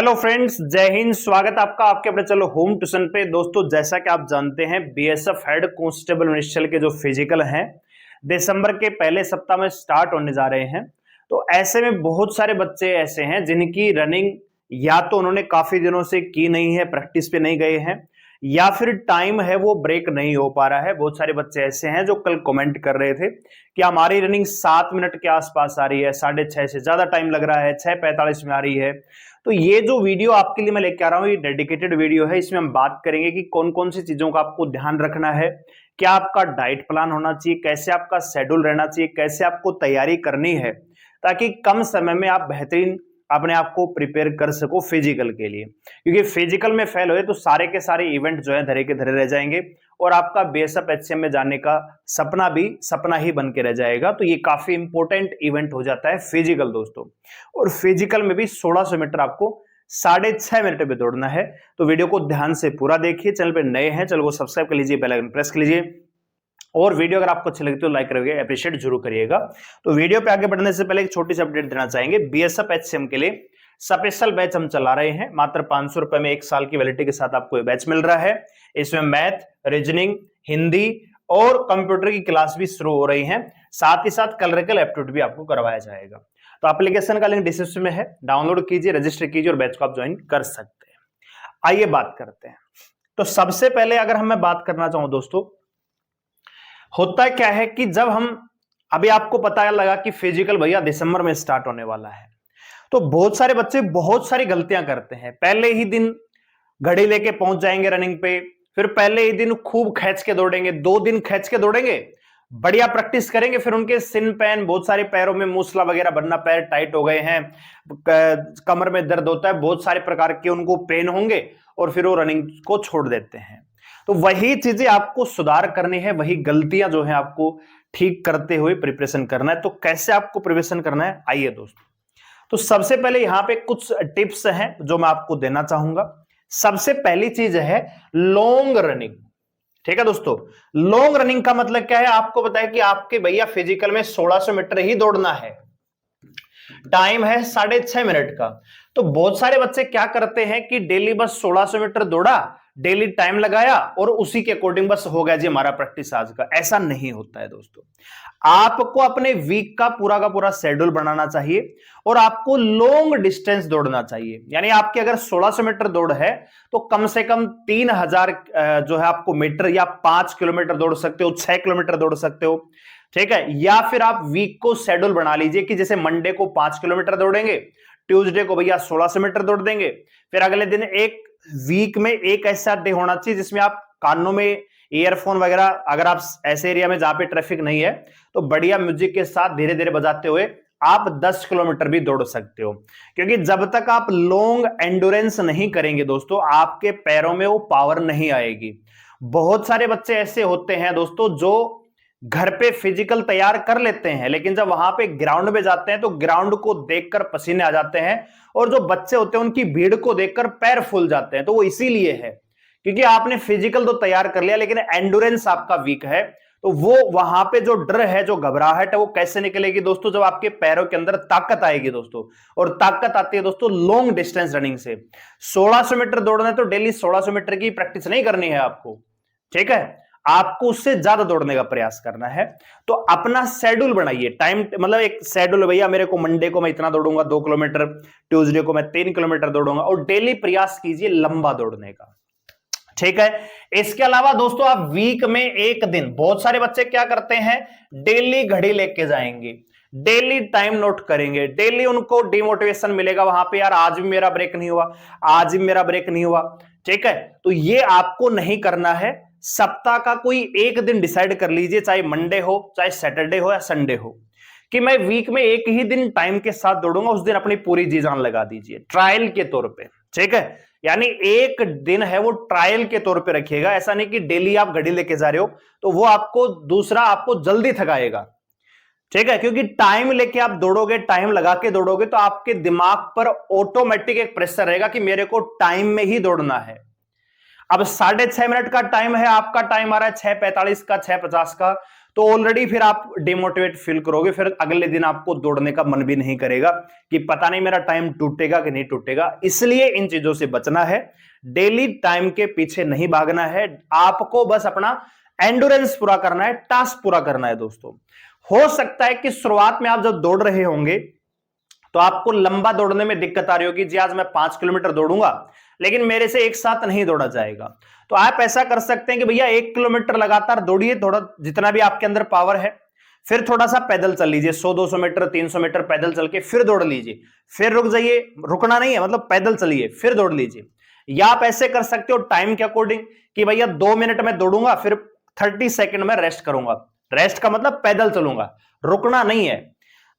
Hello friends, जय हिंद। स्वागत आपका आपके अपने चलो होम ट्यूशन पे। दोस्तों, जैसा कि आप जानते हैं, बीएसएफ हेड कांस्टेबल मिनिस्ट्रियल के जो फिजिकल हैं दिसंबर के पहले सप्ताह में स्टार्ट होने जा रहे हैं। तो ऐसे में बहुत सारे बच्चे ऐसे हैं जिनकी रनिंग या तो उन्होंने काफी दिनों से की नहीं है, प्रैक्टिस पे नहीं गए हैं, या फिर टाइम है वो ब्रेक नहीं हो पा रहा है। बहुत सारे बच्चे ऐसे हैं जो कल कमेंट कर रहे थे कि हमारी रनिंग 7 मिनट के आसपास आ रही है, 6:30 से ज्यादा टाइम लग रहा है, 6:45 में आ रही है। तो ये जो वीडियो आपके लिए मैं लेके आ रहा हूं, ये डेडिकेटेड वीडियो है। इसमें हम बात करेंगे कि कौन कौन सी चीजों का आपको ध्यान रखना है, क्या आपका डाइट प्लान होना चाहिए, कैसे आपका शेड्यूल रहना चाहिए, कैसे आपको तैयारी करनी है ताकि कम समय में आप बेहतरीन अपने आप को प्रिपेयर कर सको फिजिकल के लिए। क्योंकि फिजिकल में फेल हुए तो सारे के सारे इवेंट जो है धरे के धरे रह जाएंगे और आपका बीएसएफ एचसीएम में जाने का सपना भी सपना ही बन के रह जाएगा। तो ये काफी इंपॉर्टेंट इवेंट हो जाता है फिजिकल दोस्तों। और फिजिकल में भी 1600 मीटर आपको 6.5 मिनट में दौड़ना है। तो वीडियो को ध्यान से पूरा देखिए। चैनल पे नए हैं, चैनल को सब्सक्राइब कर लीजिए, बेल आइकन प्रेस कर लीजिए और वीडियो अगर आपको अच्छी लगी तो लाइक करिएगा, अप्रिशिएट जरूर करिएगा। तो वीडियो पे आगे बढ़ने से पहले एक छोटी सी अपडेट देना चाहेंगे। बीएसएफ एचसीएम के लिए स्पेशल बैच हम चला रहे हैं। मात्र 500 रुपए में 1 साल की वैलिडिटी के साथ आपको ये बैच मिल रहा है। इसमें मैथ, रीजनिंग, हिंदी और कंप्यूटर की क्लास भी शुरू हो रही है। साथ ही साथ कलरिकल एप्टीट्यूड भी आपको करवाया जाएगा। तो एप्लीकेशन का लिंक डिस्क्रिप्शन में है, डाउनलोड कीजिए, रजिस्टर कीजिए और बैच को आप ज्वाइन कर सकते हैं। आइए बात करते हैं। तो सबसे पहले अगर मैं बात करना चाहूं दोस्तों, होता क्या है कि जब हम अभी आपको पता लगा कि फिजिकल भैया दिसंबर में स्टार्ट होने वाला है, तो बहुत सारे बच्चे बहुत सारी गलतियां करते हैं। पहले ही दिन घड़ी लेके पहुंच जाएंगे रनिंग पे, फिर पहले ही दिन खूब खींच के दौड़ेंगे, 2 दिन खींच के दौड़ेंगे, बढ़िया प्रैक्टिस करेंगे, फिर उनके सिन पैन, बहुत सारे पैरों में मूसला वगैरह बनना, पैर टाइट हो गए हैं, कमर में दर्द होता है, बहुत सारे प्रकार के उनको पेन होंगे और फिर वो रनिंग को छोड़ देते हैं। तो वही चीजें आपको सुधार करनी है, वही गलतियां जो है आपको ठीक करते हुए प्रिपरेशन करना है। तो कैसे आपको प्रिपरेशन करना है, आइए दोस्तों। तो सबसे पहले यहां पे कुछ टिप्स हैं जो मैं आपको देना चाहूंगा। सबसे पहली चीज है लॉन्ग रनिंग। ठीक है दोस्तों, लॉन्ग रनिंग का मतलब क्या है, आपको पता है कि आपके भैया फिजिकल में 1600 मीटर ही दौड़ना है, टाइम है 6.5 मिनट का। तो बहुत सारे बच्चे क्या करते हैं कि डेली बस 1600 मीटर दौड़ा, डेली टाइम लगाया और उसी के अकॉर्डिंग बस हो गया जी हमारा प्रैक्टिस आज का। ऐसा नहीं होता है दोस्तों। आपको अपने वीक का पूरा शेड्यूल बनाना चाहिए और आपको लॉन्ग डिस्टेंस दौड़ना चाहिए। यानी आपके अगर 1600 मीटर दौड़ है तो कम से कम 3000 जो है आपको मीटर, या 5 किलोमीटर दौड़ सकते हो, 6 किलोमीटर दौड़ सकते हो। ठीक है, या फिर आप वीक को शेड्यूल बना लीजिए कि जैसे मंडे को 5 किलोमीटर दौड़ेंगे, ट्यूसडे को भैया 1600 मीटर दौड़ देंगे, फिर अगले दिन एक वीक में एक ऐसा डे होना चाहिए जिसमें आप कानों में ईयरफोन वगैरह, अगर आप ऐसे एरिया में जहां पे ट्रैफिक नहीं है तो बढ़िया म्यूजिक के साथ धीरे धीरे बजाते हुए आप 10 किलोमीटर भी दौड़ सकते हो। क्योंकि जब तक आप लॉन्ग एंडोरेंस नहीं करेंगे दोस्तों, आपके पैरों में वो पावर नहीं आएगी। बहुत सारे बच्चे ऐसे होते हैं दोस्तों जो घर पे फिजिकल तैयार कर लेते हैं, लेकिन जब वहां पे ग्राउंड में जाते हैं तो ग्राउंड को देखकर पसीने आ जाते हैं और जो बच्चे होते हैं उनकी भीड़ को देखकर पैर फूल जाते हैं। तो वो इसीलिए है क्योंकि आपने फिजिकल तो तैयार कर लिया लेकिन एंडोरेंस आपका वीक है। तो वो वहां पे जो डर है, जो घबराहट है, वो कैसे निकलेगी दोस्तों, जब आपके पैरों के अंदर ताकत आएगी दोस्तों। और ताकत आती है दोस्तों लॉन्ग डिस्टेंस रनिंग से। 1600 मीटर दौड़ना है तो डेली 1600 मीटर की प्रैक्टिस नहीं करनी है आपको। ठीक है, आपको उससे ज्यादा दौड़ने का प्रयास करना है। तो अपना शेड्यूल बनाइए, टाइम मतलब एक शेड्यूल, भैया मेरे को मंडे को मैं इतना दौड़ूंगा 2 किलोमीटर, ट्यूसडे को मैं 3 किलोमीटर दौड़ूंगा, और डेली प्रयास कीजिए लंबा दौड़ने का। ठीक है, इसके अलावा दोस्तों आप वीक में एक दिन, बहुत सारे बच्चे क्या करते हैं, डेली घड़ी लेके जाएंगे, डेली टाइम नोट करेंगे, डेली उनको डिमोटिवेशन मिलेगा वहां पे, यार आज भी मेरा ब्रेक नहीं हुआ, आज भी मेरा ब्रेक नहीं हुआ। ठीक है, तो ये आपको नहीं करना है। सप्ताह का कोई एक दिन डिसाइड कर लीजिए, चाहे मंडे हो, चाहे सैटरडे हो या संडे हो, कि मैं वीक में एक ही दिन टाइम के साथ दौड़ूंगा। उस दिन अपनी पूरी जी जान लगा दीजिए ट्रायल के तौर पे। ठीक है, यानी एक दिन है वो ट्रायल के तौर पे रखिएगा। ऐसा नहीं कि डेली आप घड़ी लेके जा रहे हो, तो वो आपको दूसरा आपको जल्दी थकाएगा। ठीक है, क्योंकि टाइम लेके आप दौड़ोगे, टाइम लगा के दौड़ोगे तो आपके दिमाग पर ऑटोमेटिक एक प्रेशर रहेगा कि मेरे को टाइम में ही दौड़ना है। अब 6.5 मिनट का टाइम है, आपका टाइम आ रहा है 6:45 का, 6:50 का, तो ऑलरेडी फिर आप डिमोटिवेट फील करोगे, फिर अगले दिन आपको दौड़ने का मन भी नहीं करेगा कि पता नहीं मेरा टाइम टूटेगा कि नहीं टूटेगा। इसलिए इन चीजों से बचना है, डेली टाइम के पीछे नहीं भागना है, आपको बस अपना एंडोरेंस पूरा करना है, टास्क पूरा करना है दोस्तों। हो सकता है कि शुरुआत में आप जब दौड़ रहे होंगे तो आपको लंबा दौड़ने में दिक्कत आ रही होगी, जी आज मैं 5 किलोमीटर दौड़ूंगा लेकिन मेरे से एक साथ नहीं दौड़ा जाएगा। तो आप ऐसा कर सकते हैं कि भैया 1 किलोमीटर लगातार दौड़िए, थोड़ा जितना भी आपके अंदर पावर है, फिर थोड़ा सा पैदल चल लीजिए, 100-200 मीटर 300 मीटर पैदल चल के फिर दौड़ लीजिए, फिर रुक जाइए, रुकना नहीं है मतलब पैदल चलिए फिर दौड़ लीजिए। या आप ऐसे कर सकते हो टाइम के अकॉर्डिंग कि भैया 2 मिनट में दौड़ूंगा, फिर 30 सेकंड में रेस्ट करूंगा। रेस्ट का मतलब पैदल चलूंगा, रुकना नहीं है।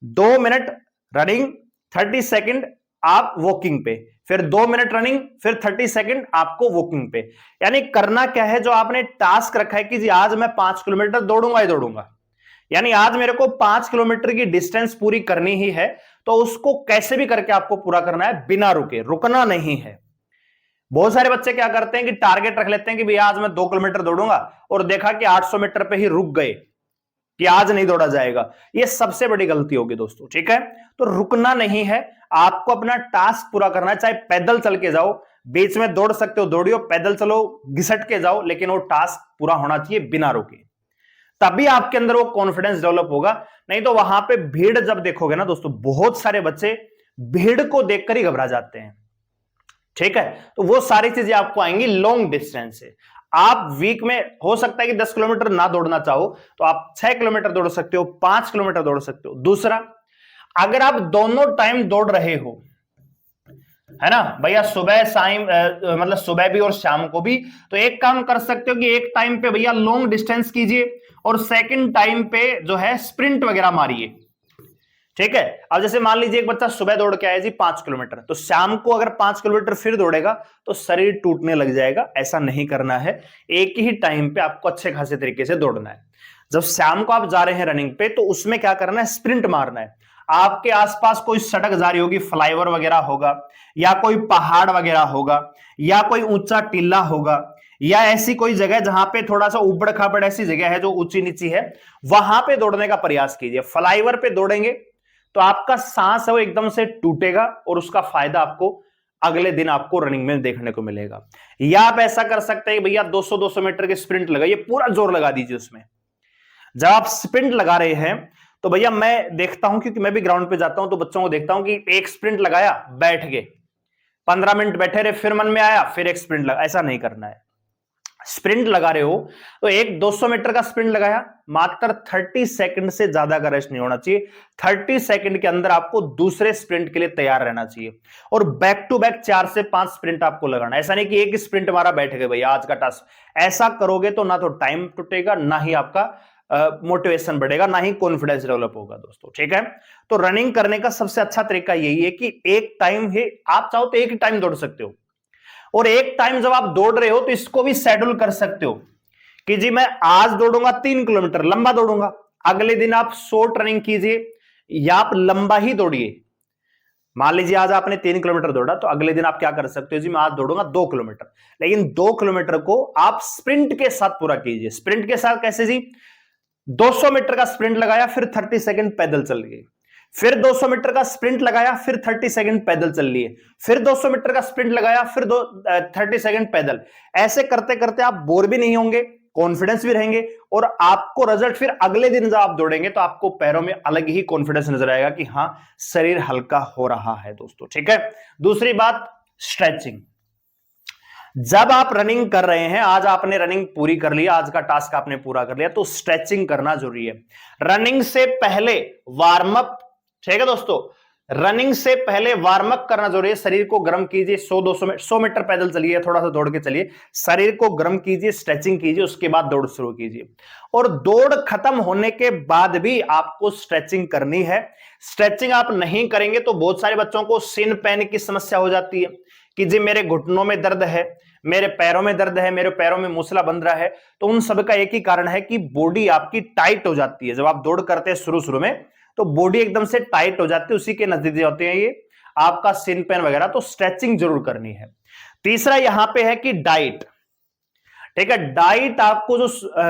2 मिनट रनिंग, 30 सेकंड आप वॉकिंग पे, फिर 2 मिनट रनिंग, फिर 30 सेकंड आपको वॉकिंग पे। यानी करना क्या है, जो आपने टास्क रखा है कि जी आज मैं 5 किलोमीटर दौड़ूंगा ही दौड़ूंगा, यानी आज मेरे को 5 किलोमीटर की डिस्टेंस पूरी करनी ही है, तो उसको कैसे भी करके आपको पूरा करना है बिना रुके, रुकना नहीं है। बहुत सारे बच्चे क्या करते हैं कि टारगेट रख लेते हैं कि भैया आज मैं 2 किलोमीटर दौड़ूंगा और देखा कि 800 मीटर पे ही रुक गए कि आज नहीं दौड़ा जाएगा। ये सबसे बड़ी गलती होगी दोस्तों, ठीक है। तो रुकना नहीं है, आपको अपना टास्क पूरा करना है, चाहे पैदल चल के जाओ, बीच में दौड़ सकते हो दौड़ियो, पैदल चलो घिसट के जाओ, लेकिन वो टास्क पूरा होना चाहिए बिना रुके, तभी आपके अंदर वो कॉन्फिडेंस डेवलप होगा। नहीं तो वहां पे भीड़ जब देखोगे ना दोस्तों, बहुत सारे बच्चे भीड़ को देखकर ही घबरा जाते हैं, ठीक है। तो वो सारी चीजें आपको आएंगी लॉन्ग डिस्टेंस से। आप वीक में हो सकता है कि 10 किलोमीटर ना दौड़ना चाहो तो आप 6 किलोमीटर दौड़ सकते हो, 5 किलोमीटर दौड़ सकते हो। दूसरा, अगर आप दोनों टाइम दौड़ रहे हो, है ना भैया, सुबह शाम मतलब सुबह भी और शाम को भी, तो एक काम कर सकते हो कि एक टाइम पे भैया लॉन्ग डिस्टेंस कीजिए और सेकंड टाइम पे जो है स्प्रिंट वगैरह मारिए, ठीक है। अब जैसे मान लीजिए एक बच्चा सुबह दौड़ के आया जी 5 किलोमीटर, तो शाम को अगर 5 किलोमीटर फिर दौड़ेगा तो शरीर टूटने लग जाएगा। ऐसा नहीं करना है, एक ही टाइम पे आपको अच्छे खासे तरीके से दौड़ना है। जब शाम को आप जा रहे हैं रनिंग पे, तो उसमें क्या करना है, स्प्रिंट मारना है। आपके आसपास कोई सड़क जा रही होगी, फ्लाईओवर वगैरह होगा, या कोई पहाड़ वगैरह होगा, या कोई ऊंचा टीला होगा, या ऐसी कोई जगह जहां पे थोड़ा सा उबड़ खाबड़ ऐसी जगह है जो ऊंची नीची है, वहां पे दौड़ने का प्रयास कीजिए। फ्लाईओवर पे दौड़ेंगे तो आपका सांस है वो एकदम से टूटेगा और उसका फायदा आपको अगले दिन आपको रनिंग में देखने को मिलेगा। या आप ऐसा कर सकते हैं भैया 200-200 मीटर की स्प्रिंट लगाइए, पूरा जोर लगा दीजिए उसमें। जब आप स्प्रिंट लगा रहे हैं तो भैया मैं देखता हूं, क्योंकि मैं भी ग्राउंड पे जाता हूं, तो बच्चों को देखता हूं कि एक स्प्रिंट लगाया, बैठ गए, 15 मिनट बैठे रहे, फिर मन में आया फिर एक स्प्रिंट लगा। ऐसा नहीं करना है। स्प्रिंट लगा रहे हो तो एक 200 मीटर का स्प्रिंट लगाया, मात्र 30 सेकंड से ज्यादा का रेस्ट नहीं होना चाहिए। 30 सेकंड के अंदर आपको दूसरे स्प्रिंट के लिए तैयार रहना चाहिए, और बैक टू बैक 4 से 5 स्प्रिंट आपको लगाना। ऐसा नहीं कि एक स्प्रिंट मारा बैठ गए भैया आज का टास्क। ऐसा करोगे तो ना तो टाइम टूटेगा, ना ही आपका मोटिवेशन बढ़ेगा, ना ही कॉन्फिडेंस डेवलप होगा दोस्तों, ठीक है। तो रनिंग करने का सबसे अच्छा तरीका यही है कि एक टाइम ही आप चाहो तो एक ही टाइम दौड़ सकते हो, और एक टाइम जब आप दौड़ रहे हो तो इसको भी शेड्यूल कर सकते हो कि जी मैं आज दौड़ूंगा 3 किलोमीटर लंबा दौड़ूंगा, अगले दिन आप शॉर्ट रनिंग कीजिए या आप लंबा ही दौड़िए। मान लीजिए आज आपने 3 किलोमीटर दौड़ा, तो अगले दिन आप क्या कर सकते हो, जी मैं आज दौड़ूंगा 2 किलोमीटर, लेकिन 2 किलोमीटर को आप स्प्रिंट के साथ पूरा कीजिए। स्प्रिंट के साथ कैसे जी, 200 मीटर का स्प्रिंट लगाया, फिर 30 सेकंड पैदल चल गए, फिर 200 मीटर का स्प्रिंट लगाया, फिर 30 सेकंड पैदल चल लिए, फिर 200 मीटर का स्प्रिंट लगाया, फिर 30 सेकंड पैदल। ऐसे करते करते आप बोर भी नहीं होंगे, कॉन्फिडेंस भी रहेंगे, और आपको रिजल्ट फिर अगले दिन जब आप दौड़ेंगे तो आपको पैरों में अलग ही कॉन्फिडेंस नजर आएगा कि हां शरीर हल्का हो रहा है दोस्तों, ठीक है। दूसरी बात, स्ट्रेचिंग। जब आप रनिंग कर रहे हैं, आज आपने रनिंग पूरी कर लिया, आज का टास्क आपने पूरा कर लिया, तो स्ट्रेचिंग करना जरूरी है। रनिंग से पहले वार्म अप, ठीक है दोस्तों, रनिंग से पहले वार्म अप करना जरूरी है। शरीर को गर्म कीजिए, 100 मीटर पैदल चलिए, थोड़ा सा दौड़ के चलिए, शरीर को गर्म कीजिए, स्ट्रेचिंग कीजिए, उसके बाद दौड़ शुरू कीजिए। और दौड़ खत्म होने के बाद भी आपको स्ट्रेचिंग करनी है। स्ट्रेचिंग आप नहीं करेंगे तो बहुत सारे बच्चों को सिन पेन की समस्या हो जाती है कि जी मेरे घुटनों में दर्द है, मेरे पैरों में दर्द है, मेरे पैरों में मूसला बंध रहा है। तो उन सब का एक ही कारण है कि बॉडी आपकी टाइट हो जाती है। जब आप दौड़ करते हैं शुरू में तो बॉडी एकदम से टाइट हो जाती है, उसी के नतीजे होते हैं ये आपका सिन पेन वगैरह। तो स्ट्रेचिंग जरूर करनी है। तीसरा यहां पे है कि डाइट, ठीक है। डाइट आपको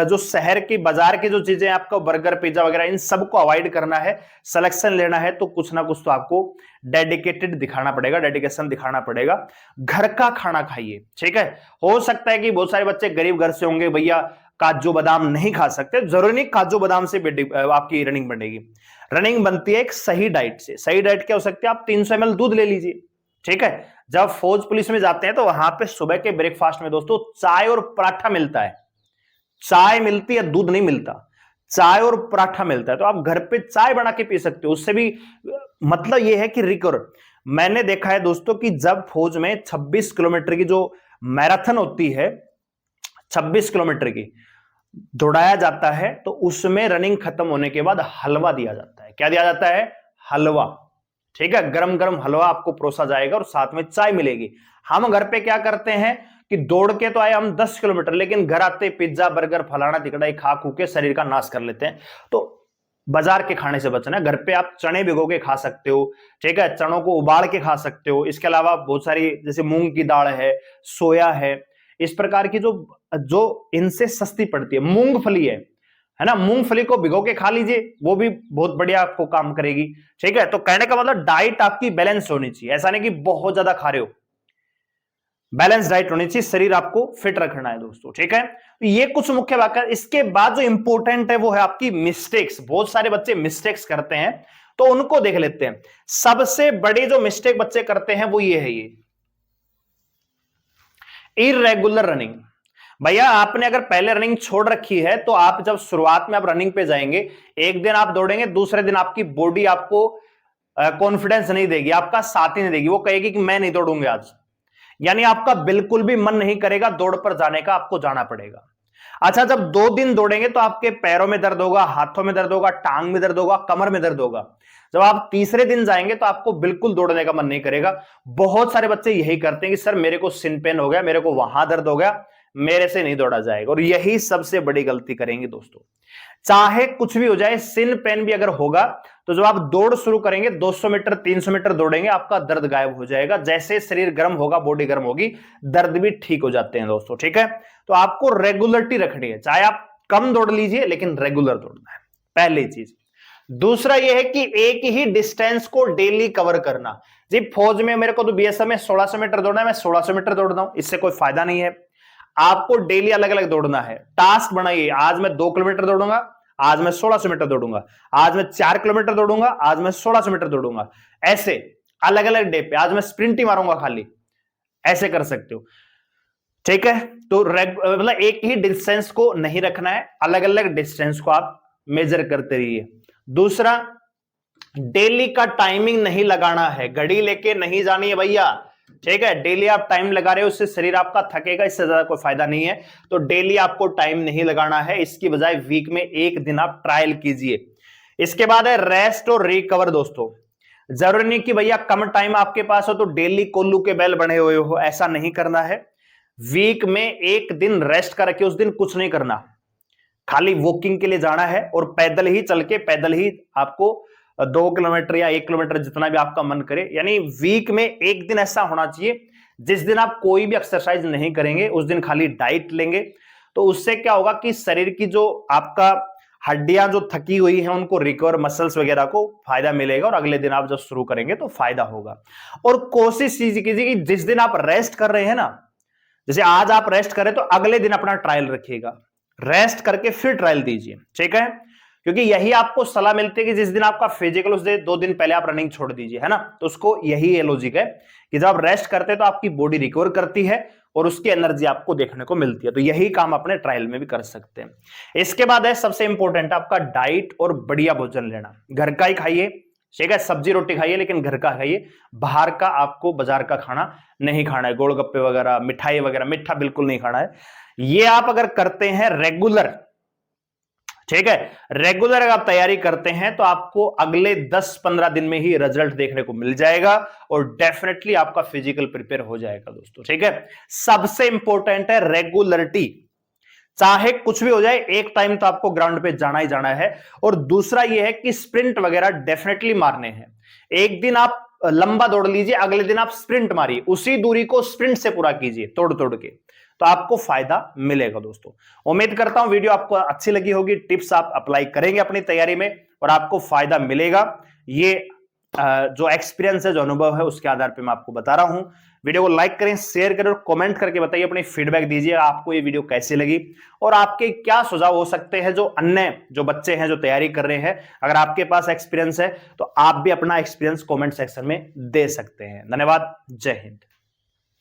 जो शहर की बाजार की जो चीजें आपको बर्गर पिज्जा वगैरह इन सबको अवॉइड करना है, सिलेक्शन लेना है, तो कुछ ना कुछ तो आपको डेडिकेटेड दिखाना पड़ेगा, डेडिकेशन दिखाना पड़ेगा। घर का खाना खाइए, ठीक है। हो सकता है कि बहुत सारे बच्चे गरीब घर से होंगे, भैया काजू बादाम नहीं खा सकते, जरूरी नहीं काजू बादाम से आपकी रनिंग बनेगी। रनिंग बनती है एक सही डाइट से। सही डाइट क्या हो सकती है, आप 300 ml दूध ले लीजिए, ठीक है। जब फौज पुलिस में जाते हैं तो वहां पे सुबह के ब्रेकफास्ट में दोस्तों चाय और पराठा मिलता है। चाय मिलती है, दूध नहीं मिलता, चाय और पराठा मिलता है। तो आप घर पे चाय बना के पी सकते हो, उससे भी मतलब यह है कि रिकवर। मैंने देखा है दोस्तों कि जब फौज में 26 किलोमीटर की जो मैराथन होती है, 26 किलोमीटर की दौड़ाया जाता है, तो उसमें रनिंग खत्म होने के बाद हलवा दिया जाता है। क्या दिया जाता है, हलवा, ठीक है। गरम गरम हलवा आपको परोसा जाएगा और साथ में चाय मिलेगी। हम घर पे क्या करते हैं कि दौड़ के तो आए हम 10 किलोमीटर, लेकिन घर आते पिज्जा बर्गर फलाना तिकड़ा खा खू के शरीर का नाश कर लेते हैं। तो बाजार के खाने से बचना है। घर पे आप चने भिगो के खा सकते हो, ठीक है, चनों को उबाल के खा सकते हो। इसके अलावा बहुत सारी जैसे मूंग की दाल है, सोया है, इस प्रकार की जो जो इनसे सस्ती पड़ती है, मूंगफली है ना, मूंगफली को भिगो के खा लीजिए, वो भी बहुत बढ़िया आपको काम करेगी, ठीक है। तो कहने का मतलब डाइट आपकी बैलेंस होनी चाहिए, ऐसा नहीं कि बहुत ज्यादा खा रहे हो, बैलेंस डाइट होनी चाहिए, शरीर आपको फिट रखना है दोस्तों, ठीक है। तो ये कुछ मुख्य बात है। इसके बाद जो इंपॉर्टेंट है वो है आपकी मिस्टेक्स। बहुत सारे बच्चे मिस्टेक्स करते हैं, तो उनको देख लेते हैं। सबसे बड़ी जो मिस्टेक बच्चे करते हैं वो ये है, ये इररेगुलर रनिंग। भैया आपने अगर पहले रनिंग छोड़ रखी है, तो आप जब शुरुआत में आप रनिंग पे जाएंगे, एक दिन आप दौड़ेंगे, दूसरे दिन आपकी बॉडी आपको कॉन्फिडेंस नहीं देगी, आपका साथ ही नहीं देगी, वो कहेगी कि मैं नहीं दौड़ूंगी आज। यानी आपका बिल्कुल भी मन नहीं करेगा दौड़ पर जाने का, आपको जाना पड़ेगा। अच्छा, जब 2 दिन दौड़ेंगे तो आपके पैरों में दर्द होगा, हाथों में दर्द होगा, टांग में दर्द होगा, कमर में दर्द होगा। जब आप तीसरे दिन जाएंगे तो आपको बिल्कुल दौड़ने का मन नहीं करेगा। बहुत सारे बच्चे यही करते हैं कि सर मेरे को सिन पेन हो गया, मेरे को वहां दर्द हो गया, मेरे से नहीं दौड़ा जाएगा। और यही सबसे बड़ी गलती करेंगे दोस्तों। चाहे कुछ भी हो जाए, सिन पेन भी अगर होगा तो जब आप दौड़ शुरू करेंगे, 200 मीटर 300 मीटर दौड़ेंगे, आपका दर्द गायब हो जाएगा। जैसे शरीर गर्म होगा, बॉडी गर्म होगी, दर्द भी ठीक हो जाते हैं दोस्तों, ठीक है। तो आपको रेगुलरिटी रखनी है, चाहे आप कम दौड़ लीजिए लेकिन रेगुलर दौड़ना है, पहली चीज। दूसरा यह है कि एक ही डिस्टेंस को डेली कवर करना। जी फौज में मेरे को तो बीएसएफ में 1600 मीटर दौड़ना है, मैं 1600 मीटर दौड़ रहा हूं, इससे कोई फायदा नहीं है। आपको डेली अलग अलग दौड़ना है। टास्क बनाइए, आज मैं 2 किलोमीटर दौड़ूंगा, आज मैं 1600 मीटर दौड़ूंगा, आज मैं 4 किलोमीटर दौड़ूंगा, आज मैं 1600 मीटर दौड़ूंगा। ऐसे अलग अलग डे पे, आज मैं स्प्रिंट ही मारूंगा खाली, ऐसे कर सकते हो, ठीक है। तो मतलब एक ही डिस्टेंस को नहीं रखना है, अलग अलग डिस्टेंस को आप मेजर करते रहिए। दूसरा, डेली का टाइमिंग नहीं लगाना है, घड़ी लेके नहीं जानी है भैया, ठीक है। डेली आप टाइम लगा रहे हो, उससे शरीर आपका थकेगा, इससे ज्यादा कोई फायदा नहीं है। तो डेली आपको टाइम नहीं लगाना है, इसकी बजाय वीक में एक दिन आप ट्रायल कीजिए। इसके बाद है रेस्ट और रिकवर दोस्तों। जरूरी नहीं कि भैया कम टाइम आपके पास हो तो डेली कोल्लू के बैल बने हुए हो, ऐसा नहीं करना है। वीक में एक दिन रेस्ट करके उस दिन कुछ नहीं करना, खाली वॉकिंग के लिए जाना है और पैदल ही चल के, पैदल ही आपको 2 किलोमीटर या 1 किलोमीटर जितना भी आपका मन करे। यानी वीक में एक दिन ऐसा होना चाहिए जिस दिन आप कोई भी एक्सरसाइज नहीं करेंगे, उस दिन खाली डाइट लेंगे। तो उससे क्या होगा कि शरीर की जो आपका हड्डियां जो थकी हुई हैं उनको रिकवर, मसल्स वगैरह को फायदा मिलेगा, और अगले दिन आप जब शुरू करेंगे तो फायदा होगा। और कोशिश कीजिए कि जिस दिन आप रेस्ट कर रहे हैं ना, जैसे आज आप रेस्ट करें तो अगले दिन अपना ट्रायल रखिएगा, रेस्ट करके फिर ट्रायल दीजिए, ठीक है। क्योंकि यही आपको सलाह मिलती है कि जिस दिन आपका फिजिकल, उस दिन 2 दिन पहले आप रनिंग छोड़ दीजिए, है ना। तो उसको यही लॉजिक है कि जब आप रेस्ट करते हैं तो आपकी बॉडी रिकवर करती है और उसकी एनर्जी आपको देखने को मिलती है। तो यही काम अपने ट्रायल में भी कर सकते हैं। इसके बाद है सबसे इंपॉर्टेंट आपका डाइट और बढ़िया भोजन लेना। घर का ही खाइए, ठीक है, सब्जी रोटी खाइए, लेकिन घर का खाइए। बाहर का आपको, बाजार का खाना नहीं खाना है, गोलगप्पे वगैरह, मिठाई वगैरह, मीठा बिल्कुल नहीं खाना है। ये आप अगर करते हैं रेगुलर, ठीक है, रेगुलर अगर आप तैयारी करते हैं तो आपको अगले 10-15 दिन में ही रिजल्ट देखने को मिल जाएगा और डेफिनेटली आपका फिजिकल प्रिपेयर हो जाएगा दोस्तों, ठीक है। सबसे इंपॉर्टेंट है रेगुलरिटी, चाहे कुछ भी हो जाए, एक टाइम तो आपको ग्राउंड पे जाना ही जाना है। और दूसरा यह है कि स्प्रिंट वगैरह डेफिनेटली मारने हैं। एक दिन आप लंबा दौड़ लीजिए, अगले दिन आप स्प्रिंट मारिए, उसी दूरी को स्प्रिंट से पूरा कीजिए तोड़ तोड़ के, तो आपको फायदा मिलेगा दोस्तों। उम्मीद करता हूं वीडियो आपको अच्छी लगी होगी, टिप्स आप अप्लाई करेंगे अपनी तैयारी में और आपको फायदा मिलेगा। ये जो एक्सपीरियंस है, जो अनुभव है, उसके आधार पे मैं आपको बता रहा हूं। वीडियो को लाइक करें, शेयर करें और कमेंट करके बताइए, अपनी फीडबैक दीजिए आपको ये वीडियो कैसी लगी और आपके क्या सुझाव हो सकते हैं जो अन्य जो बच्चे हैं जो तैयारी कर रहे हैं। अगर आपके पास एक्सपीरियंस है तो आप भी अपना एक्सपीरियंस कमेंट सेक्शन में दे सकते हैं। धन्यवाद, जय हिंद।